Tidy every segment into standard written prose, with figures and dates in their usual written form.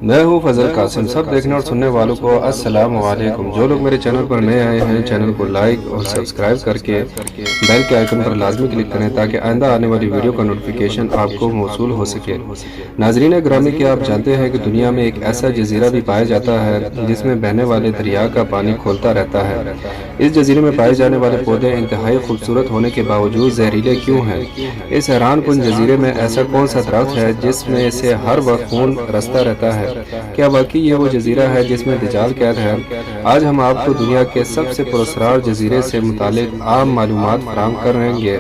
میں ہوں فضل قاسم۔ سب دیکھنے اور سننے والوں کو السلام علیکم۔ جو لوگ میرے چینل پر نئے آئے ہیں چینل کو لائک اور سبسکرائب کر کے بیل کے آئیکن پر لازمی کلک کریں تاکہ آئندہ آنے والی ویڈیو کا نوٹیفیکیشن آپ کو موصول ہو سکے۔ ناظرین گرامی، کیا آپ جانتے ہیں کہ دنیا میں ایک ایسا جزیرہ بھی پایا جاتا ہے جس میں بہنے والے دریا کا پانی کھولتا رہتا ہے؟ اس جزیرے میں پائے جانے والے پودے انتہائی خوبصورت ہونے کے باوجود زہریلے کیوں ہیں؟ اس حیران کن جزیرے میں ایسا کون سا درخت ہے جس میں سے ہر وقت خون رستا رہتا ہے؟ کیا واقعی یہ وہ جزیرہ ہے جس میں دجال قید ہے؟ آج ہم آپ کو دنیا کے سب سے پراسرار جزیرے سے متعلق عام معلومات فراہم کر رہے ہیں،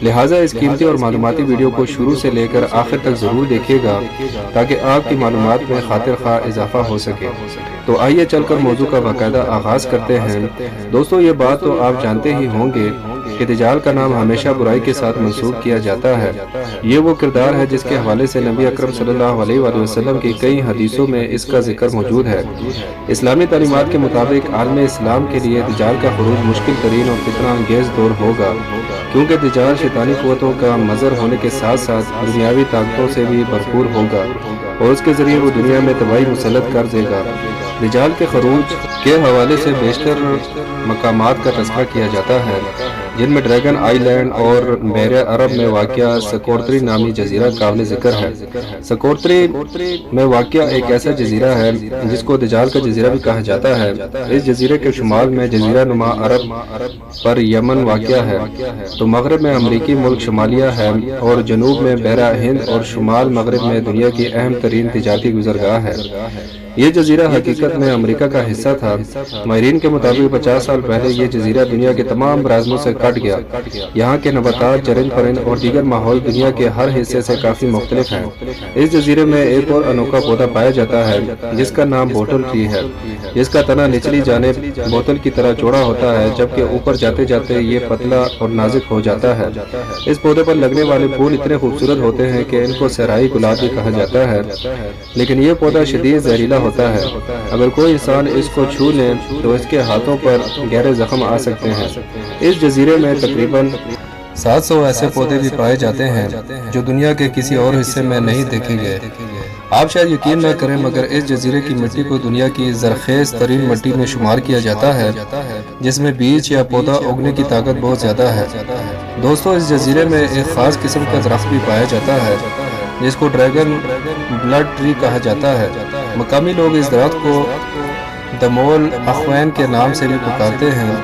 لہٰذا اس قیمتی اور معلوماتی ویڈیو کو شروع سے لے کر آخر تک ضرور دیکھیے گا تاکہ آپ کی معلومات میں خاطر خواہ اضافہ ہو سکے۔ تو آئیے چل کر موضوع کا باقاعدہ آغاز کرتے ہیں۔ دوستو، یہ بات تو آپ جانتے ہی ہوں گے کہ دجال کا نام ہمیشہ برائی کے ساتھ منسوب کیا جاتا ہے۔ یہ وہ کردار ہے جس کے حوالے سے نبی اکرم صلی اللہ علیہ وآلہ وسلم کی کئی حدیثوں میں اس کا ذکر موجود ہے۔ اسلامی تعلیمات کے مطابق عالم اسلام کے لیے دجال کا خروج مشکل ترین اور فتنہ انگیز دور ہوگا، کیونکہ دجال شیطانی قوتوں کا مظہر ہونے کے ساتھ ساتھ دنیاوی طاقتوں سے بھی بھرپور ہوگا اور اس کے ذریعے وہ دنیا میں تباہی مسلط کر دے گا۔ دجال کے خروج کے حوالے سے بیشتر مقامات کا تذکرہ کیا جاتا ہے، جن میں ڈریگن آئی لینڈ اور بحیرہ عرب میں واقع سکورتری نامی جزیرہ قابل ذکر ہے۔ سکورتری میں واقع ایک ایسا جزیرہ ہے جس کو دجال کا جزیرہ بھی کہا جاتا ہے۔ اس جزیرے کے شمال میں جزیرہ نما عرب پر یمن واقع ہے، تو مغرب میں امریکی ملک شمالیہ ہے اور جنوب میں بحیرہ ہند اور شمال مغرب میں دنیا کی اہم ترین تجارتی گزرگاہ ہے۔ یہ جزیرہ حقیقت میں امریکہ کا حصہ تھا۔ ماہرین کے مطابق 50 سال پہلے یہ جزیرہ دنیا کے تمام براعظموں سے کٹ گیا۔ یہاں کے نباتات، چرند پرند اور دیگر ماحول دنیا کے ہر حصے سے کافی مختلف ہیں۔ اس جزیرے میں ایک اور انوکھا پودا پایا جاتا ہے جس کا نام بوٹل ٹری ہے، جس کا تنا نچلی جانب بوتل کی طرح چوڑا ہوتا ہے جبکہ اوپر جاتے جاتے یہ پتلا اور نازک ہو جاتا ہے۔ اس پودے پر لگنے والے پھول اتنے خوبصورت ہوتے ہیں کہ ان کو صحرائی گلاب بھی کہا جاتا ہے، لیکن یہ پودا شدید زہریلا ہوتا ہے۔ اگر کوئی انسان اس کو چھو لے تو اس کے ہاتھوں پر گہرے زخم آ سکتے ہیں۔ اس جزیرے میں تقریباً 700 ایسے پودے بھی پائے جاتے ہیں جو دنیا کے کسی اور حصے میں نہیں دیکھے گئے۔ آپ شاید یقین نہ کریں مگر اس جزیرے کی مٹی کو دنیا کی زرخیز ترین مٹی میں شمار کیا جاتا ہے، جس میں بیج یا پودا اگنے کی طاقت بہت زیادہ ہے۔ دوستو، اس جزیرے میں ایک خاص قسم کا درخت بھی پایا جاتا ہے جس کو ڈریگن بلڈ ٹری کہا جاتا ہے۔ مقامی لوگ اس درخت کو دمول اخوین کے نام سے بھی پکارتے ہیں،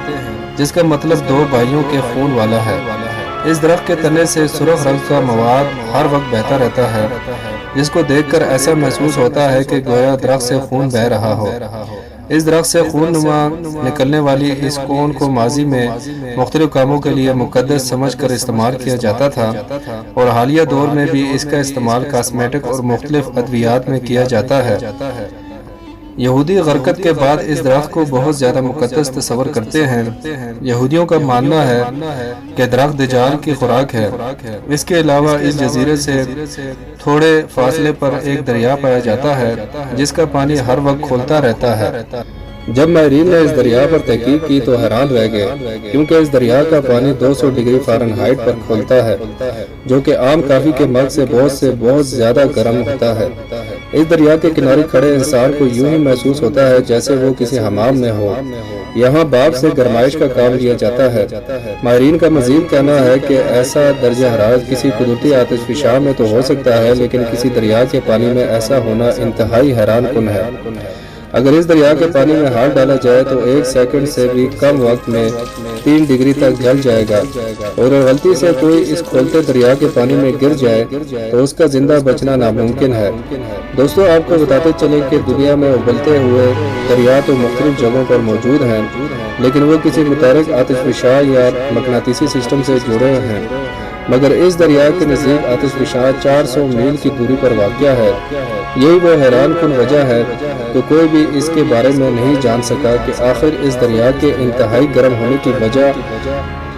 جس کا مطلب دو بھائیوں کے خون والا ہے۔ اس درخت کے تنے سے سرخ رنگ کا مواد ہر وقت بہتا رہتا ہے، جس کو دیکھ کر ایسا محسوس ہوتا ہے کہ گویا درخت سے خون بہہ رہا ہو۔ اس درخت سے خون نما نکلنے والی اس کون کو ماضی میں مختلف کاموں کے لیے مقدس سمجھ کر استعمال کیا جاتا تھا اور حالیہ دور میں بھی اس کا استعمال کاسمیٹک اور مختلف ادویات میں کیا جاتا ہے۔ یہودی غرقت کے بعد اس درخت کو بہت زیادہ مقدس تصور کرتے ہیں۔ یہودیوں کا ماننا ہے کہ درخت دجال کی خوراک ہے۔ اس کے علاوہ اس جزیرے سے تھوڑے فاصلے پر ایک دریا پایا جاتا ہے جس کا پانی ہر وقت کھولتا رہتا ہے۔ جب ماہرین نے اس دریا پر تحقیق کی تو حیران رہ گئے، کیونکہ اس دریا کا پانی 200 ڈگری فارنہائٹ پر کھولتا ہے، جو کہ عام کافی کے مرگ سے بہت زیادہ گرم ہوتا ہے۔ اس دریا کے کنارے کھڑے انسان کو یوں ہی محسوس ہوتا ہے جیسے وہ کسی حمام میں ہو۔ یہاں بھاپ سے گرمائش کا کام لیا جاتا ہے۔ ماہرین کا مزید کہنا ہے کہ ایسا درجہ حرارت کسی قدرتی آتش فشاں میں تو ہو سکتا ہے، لیکن کسی دریا کے پانی میں ایسا ہونا انتہائی حیران کن ہے۔ اگر اس دریا کے پانی میں ہاتھ ڈالا جائے تو 1 سیکنڈ سے بھی کم وقت میں 3 ڈگری تک جل جائے گا، اور اگر غلطی سے کوئی اس کھولتے دریا کے پانی میں گر جائے تو اس کا زندہ بچنا ناممکن ہے۔ دوستو، آپ کو بتاتے چلیں کہ دنیا میں ابلتے ہوئے دریا تو مختلف جگہوں پر موجود ہیں، لیکن وہ کسی متحرک آتش فشاں یا مقناطیسی سسٹم سے جڑے ہیں، مگر اس دریا کے نزدیک آتش فشاں 400 میل کی دوری پر واقع ہے۔ یہی وہ حیران کن وجہ ہے کہ کوئی بھی اس کے بارے میں نہیں جان سکا کہ آخر اس دریا کے انتہائی گرم ہونے کی وجہ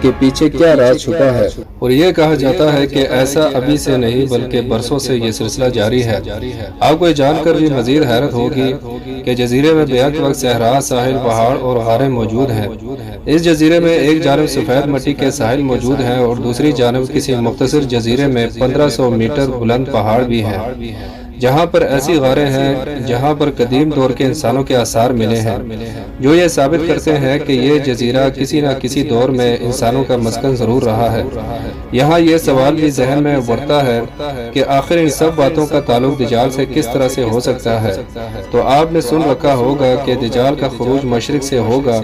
کے پیچھے کیا راز چھپا ہے۔ اور یہ کہا جاتا ہے کہ ایسا ابھی سے نہیں بلکہ برسوں سے یہ سلسلہ جاری ہے۔ آپ کو یہ جان کر بھی مزید حیرت ہوگی کہ جزیرے میں بیک وقت صحرا، ساحل، پہاڑ اور غاریں موجود ہیں۔ اس جزیرے میں ایک جانب سفید مٹی کے ساحل موجود ہیں اور دوسری جانب کسی مختصر جزیرے میں 1500 میٹر بلند پہاڑ بھی ہیں۔ جہاں پر ایسی غاریں ہیں جہاں پر قدیم دور کے انسانوں کے آثار ملے ہیں جو یہ ثابت کرتے ہیں کہ یہ جزیرہ کسی نہ کسی دور میں انسانوں کا مسکن ضرور رہا ہے۔ یہاں یہ سوال بھی ذہن میں ابھرتا ہے کہ آخر ان سب باتوں کا تعلق دجال سے کس طرح سے ہو سکتا ہے؟ تو آپ نے سن رکھا ہوگا کہ دجال کا خروج مشرق سے ہوگا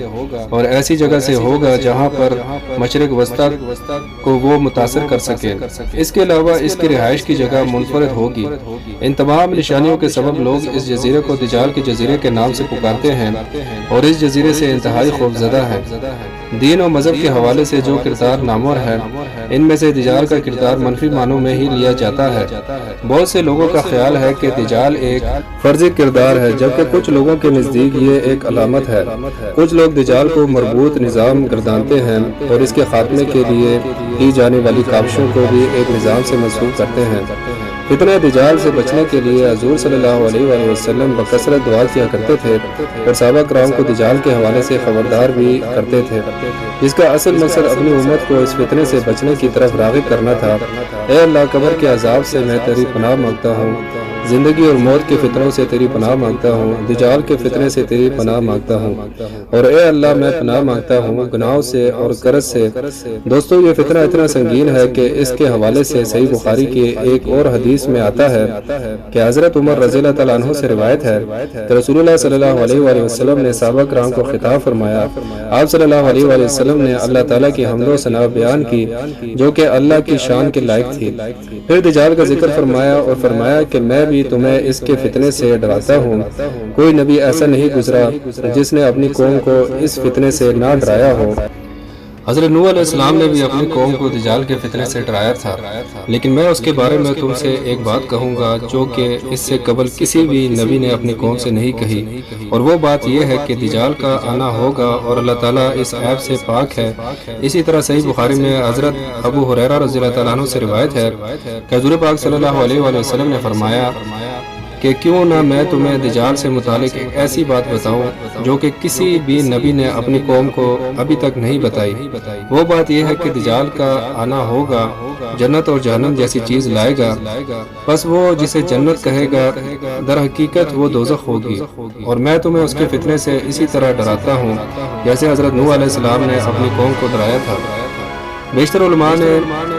اور ایسی جگہ سے ہوگا جہاں پر مشرق وسطی کو وہ متاثر کر سکے۔ اس کے علاوہ اس کی رہائش کی جگہ منفرد ہوگی۔ ان تمام نشانیوں کے سبب لوگ اس جزیرے کو دجال کے جزیرے کے نام سے پکارتے ہیں اور اس جزیرے سے انتہائی خوفزدہ ہیں۔ دین و مذہب کے حوالے سے جو کردار نامور ہے ان میں سے دجال کا کردار منفی معنوں میں ہی لیا جاتا ہے۔ بہت سے لوگوں کا خیال ہے کہ دجال ایک فرضی کردار ہے، جبکہ کچھ لوگوں کے نزدیک یہ ایک علامت ہے۔ کچھ لوگ دجال کو مربوط نظام گردانتے ہیں اور اس کے خاتمے کے لیے کی جانے والی کاوشوں کو بھی ایک نظام سے منسوب کرتے ہیں۔ فتنہ دجال سے بچنے کے لیے حضور صلی اللہ علیہ وآلہ وسلم بکثرت دعا کیا کرتے تھے اور صحابہ کرام کو دجال کے حوالے سے خبردار بھی کرتے تھے، جس کا اصل مقصد اپنی امت کو اس فتنے سے بچنے کی طرف راغب کرنا تھا۔ اے اللہ، قبر کے عذاب سے میں تیری پناہ مانگتا ہوں، زندگی اور موت کے فتنوں سے تیری پناہ مانگتا ہوں، دجال کے فتنے سے تیری پناہ مانگتا ہوں، اور اے اللہ میں پناہ مانگتا ہوں گناہوں سے اور قرض سے۔ دوستو، یہ فتنہ اتنا سنگین ہے کہ اس کے حوالے سے صحیح بخاری کی ایک اور حدیث میں آتا ہے کہ حضرت عمر رضی اللہ تعالیٰ عنہ سے روایت ہے کہ رسول اللہ صلی اللہ علیہ وآلہ وسلم نے صحابہ کرام کو خطاب فرمایا۔ آپ صلی اللہ علیہ وآلہ وسلم نے اللہ تعالیٰ کی حمد و ثنا بیان کی جو کہ اللہ کی شان کے لائق تھی۔ پھر دجال کا ذکر فرمایا اور فرمایا کہ میں بھی تمہیں اس کے فتنے سے ڈراتا ہوں۔ کوئی نبی ایسا نہیں گزرا جس نے اپنی قوم کو اس فتنے سے نہ ڈرایا ہو۔ حضرت نوح علیہ السلام نے بھی اپنی قوم کو دجال کے فتنے سے ڈرایا تھا، لیکن میں اس کے بارے میں تم سے ایک بات کہوں گا جو کہ اس سے قبل کسی بھی نبی نے اپنی قوم سے نہیں کہی، اور وہ بات یہ ہے کہ دجال کا آنا ہوگا اور اللہ تعالیٰ اس عیب سے پاک ہے۔ اسی طرح صحیح بخاری میں حضرت ابو ہریرہ رضی اللہ تعالیٰ عنہ سے روایت ہے کہ حضور پاک صلی اللہ علیہ وآلہ وسلم نے فرمایا کہ کیوں نہ میں تمہیں دجال سے متعلق ایک ایسی بات بتاؤں جو کہ کسی بھی نبی نے اپنی قوم کو ابھی تک نہیں بتائی۔ وہ بات یہ ہے کہ دجال کا آنا ہوگا، جنت اور جہنم جیسی چیز لائے گا، بس وہ جسے جنت کہے گا در حقیقت وہ دوزخ ہوگی، اور میں تمہیں اس کے فتنے سے اسی طرح ڈراتا ہوں جیسے حضرت نوح علیہ السلام نے اپنی قوم کو ڈرایا تھا۔ بیشتر علماء نے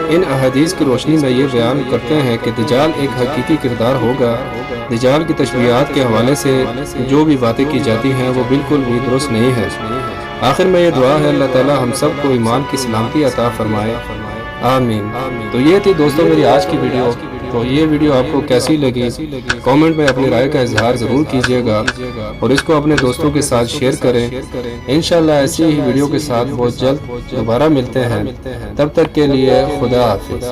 ان احادیث کی روشنی میں یہ بیان کرتے ہیں کہ دجال ایک حقیقی کردار ہوگا۔ دجال کی تشبیہات کے حوالے سے جو بھی باتیں کی جاتی ہیں وہ بالکل بھی درست نہیں ہے۔ آخر میں یہ دعا ہے اللہ تعالی ہم سب کو ایمان کی سلامتی عطا فرمائے، آمین۔ تو یہ تھی دوستوں میری آج کی ویڈیو۔ تو یہ ویڈیو آپ کو کیسی لگی کامنٹ میں اپنی رائے کا اظہار ضرور کیجیے گا اور اس کو اپنے دوستوں کے ساتھ شیئر کریں۔ انشاءاللہ ایسی ہی ویڈیو کے ساتھ بہت جلد دوبارہ ملتے ہیں، تب تک کے لیے خدا حافظ۔